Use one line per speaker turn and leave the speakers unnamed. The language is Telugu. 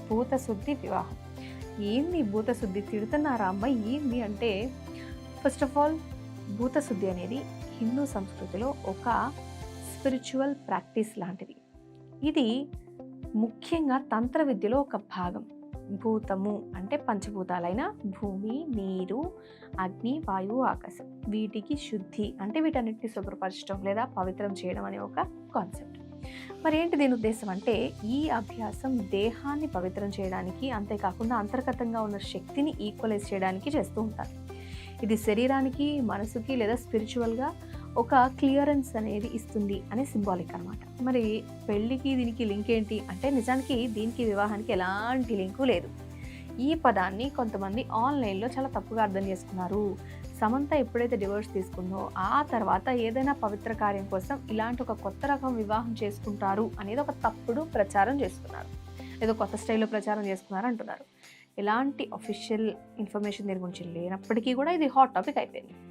భూతశుద్ధి వివాహం. ఏంది భూతశుద్ధి, తిడుతున్నారా అమ్మాయి ఏంది అంటే, ఫస్ట్ ఆఫ్ ఆల్ భూతశుద్ధి అనేది హిందూ సంస్కృతిలో ఒక స్పిరిచువల్ ప్రాక్టీస్ లాంటిది. ఇది ముఖ్యంగా తంత్ర విద్యలో ఒక భాగం. భూతము అంటే పంచభూతాలైన భూమి, నీరు, అగ్ని, వాయువు, ఆకాశం. వీటికి శుద్ధి అంటే వీటన్నిటిని శుభ్రపరచడం లేదా పవిత్రం చేయడం అనే ఒక కాన్సెప్ట్. మరి ఏంటి దీని ఉద్దేశం అంటే, ఈ అభ్యాసం దేహాన్ని పవిత్రం చేయడానికి, అంతేకాకుండా అంతర్గతంగా ఉన్న శక్తిని ఈక్వలైజ్ చేయడానికి చేస్తూ ఉంటారు. ఇది శరీరానికి, మనసుకి లేదా స్పిరిచువల్గా ఒక క్లియరెన్స్ అనేది ఇస్తుంది అనే సింబాలిక్ అనమాట. మరి పెళ్ళికి దీనికి లింక్ ఏంటి అంటే, నిజానికి దీనికి వివాహానికి ఎలాంటి లింకు లేదు. ఈ పదాన్ని కొంతమంది ఆన్లైన్లో చాలా తప్పుగా అర్థం చేసుకున్నారు. సమంత ఎప్పుడైతే డివోర్స్ తీసుకుందో ఆ తర్వాత ఏదైనా పవిత్ర కార్యం కోసం ఇలాంటి ఒక కొత్త రకం వివాహం చేసుకుంటారు అనేది ఒక తప్పుడు ప్రచారం చేస్తున్నారు. ఏదో కొత్త స్టైల్లో ప్రచారం చేసుకున్నారు అంటున్నారు. ఎలాంటి అఫీషియల్ ఇన్ఫర్మేషన్ దీని గురించి లేనప్పటికీ కూడా ఇది హాట్ టాపిక్ అయిపోయింది.